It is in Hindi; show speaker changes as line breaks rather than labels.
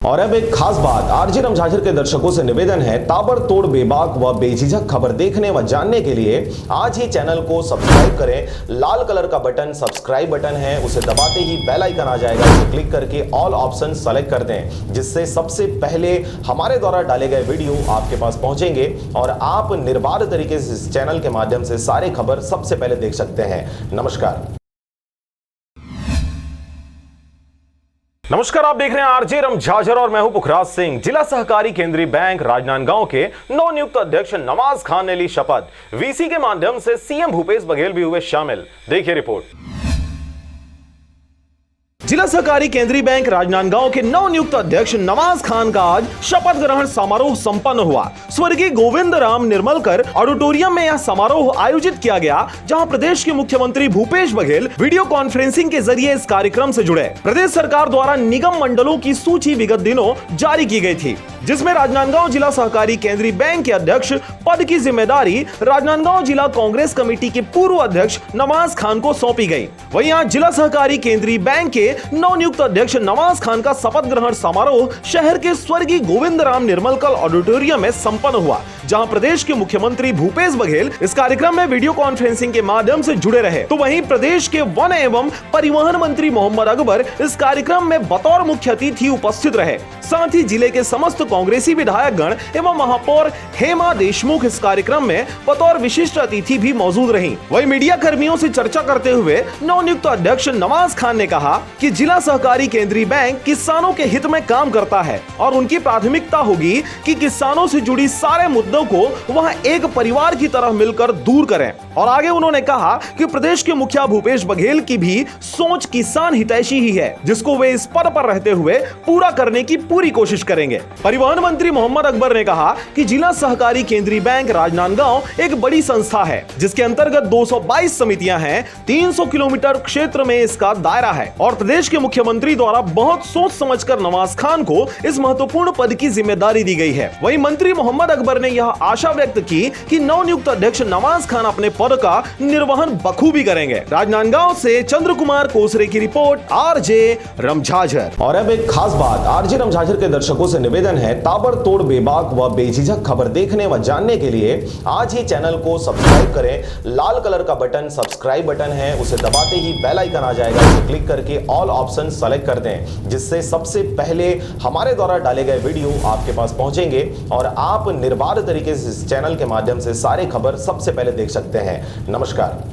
और अब एक खास बात, आरजे रमझाझर के दर्शकों से निवेदन है, ताबड़तोड़ बेबाक व बेझिझक खबर देखने व जानने के लिए आज ही चैनल को सब्सक्राइब करें। लाल कलर का बटन सब्सक्राइब बटन है, उसे दबाते ही बेल आइकन आ जाएगा, उसे क्लिक करके ऑल ऑप्शन सेलेक्ट कर दें, जिससे सबसे पहले हमारे द्वारा डाले गए वीडियो आपके पास पहुंचेंगे और आप निर्बाध तरीके से इस चैनल के माध्यम से सारे खबर सबसे पहले देख सकते हैं। नमस्कार, आप देख रहे हैं आरजे रमझाझर और मैं हूं पुखराज सिंह। जिला सहकारी केंद्रीय बैंक राजनांदगांव के नवनियुक्त अध्यक्ष नवाज खान ने ली शपथ। वीसी के माध्यम से सीएम भूपेश बघेल भी हुए शामिल। देखिए रिपोर्ट। जिला सहकारी केंद्रीय बैंक राजनांदगांव के नवनियुक्त अध्यक्ष नवाज खान का आज शपथ ग्रहण समारोह संपन्न हुआ। स्वर्गीय गोविंद राम निर्मलकर ऑडिटोरियम में यह समारोह आयोजित किया गया, जहां प्रदेश के मुख्यमंत्री भूपेश बघेल वीडियो कॉन्फ्रेंसिंग के जरिए इस कार्यक्रम से जुड़े। प्रदेश सरकार द्वारा निगम मंडलों की सूची विगत दिनों जारी की गई थी, जिसमें राजनांदगांव जिला सहकारी केंद्रीय बैंक के अध्यक्ष पद की जिम्मेदारी राजनांदगांव जिला कांग्रेस कमेटी के पूर्व अध्यक्ष नवाज खान को सौंपी गई। वहीं आज जिला सहकारी केंद्रीय बैंक के नवनियुक्त अध्यक्ष नवाज खान का शपथ ग्रहण समारोह शहर के स्वर्गीय गोविंद राम निर्मलकर ऑडिटोरियम में संपन्न हुआ, जहां प्रदेश के मुख्यमंत्री भूपेश बघेल इस कार्यक्रम में वीडियो कॉन्फ्रेंसिंग के माध्यम से जुड़े रहे। तो वहीं प्रदेश के वन एवं परिवहन मंत्री मोहम्मद अकबर इस कार्यक्रम में बतौर मुख्य अतिथि उपस्थित रहे। साथ ही जिले के समस्त कांग्रेसी विधायकगण एवं महापौर हेमा देशमुख इस कार्यक्रम में बतौर विशिष्ट अतिथि भी मौजूद रहीं। वहीं मीडिया कर्मियों से चर्चा करते हुए नवनियुक्त अध्यक्ष नवाज खान ने कहा कि जिला सहकारी केंद्रीय बैंक किसानों के हित में काम करता है और उनकी प्राथमिकता होगी कि किसानों से जुड़ी सारे मुद्दों को वह एक परिवार की तरह मिलकर दूर करें। और आगे उन्होंने कहा कि प्रदेश के मुखिया भूपेश बघेल की भी सोच किसान हितैषी ही है, जिसको वे इस पद पर रहते हुए पूरा करने की पूरी कोशिश करेंगे। परिवहन मंत्री मोहम्मद अकबर ने कहा कि जिला सहकारी केंद्रीय बैंक राजनांदगांव एक बड़ी संस्था है, जिसके अंतर्गत 222 समितियां हैं, 300 किलोमीटर क्षेत्र में इसका दायरा है और प्रदेश के मुख्यमंत्री द्वारा बहुत सोच समझकर नवाज खान को इस महत्वपूर्ण पद की जिम्मेदारी दी गई है। वहीं मंत्री मोहम्मद अकबर ने यह आशा व्यक्त की कि नवनियुक्त अध्यक्ष नवाज खान अपने पद का निर्वहन बखूबी करेंगे। राजनांदगांव से चंद्र कुमार कोसरे की रिपोर्ट, आरजे रमझाझर। और अब एक खास बात, आरजे रमझाझर के दर्शकों से निवेदन है, ताबड़तोड़ बेबाक व बेझिझक खबर देखने व जानने के लिए आज ही चैनल को सब्सक्राइब करें। लाल कलर का बटन सब्सक्राइब बटन है, उसे दबाते ही बेल आइकन आ जाएगा, उसे क्लिक करके ऑल ऑप्शन सेलेक्ट कर दें, जिससे सबसे पहले हमारे द्वारा डाले गए वीडियो आपके पास पहुंचेंगे और आप निर्बाध तरीके से इस चैनल के माध्यम से सारे खबर सबसे पहले देख सकते हैं। नमस्कार।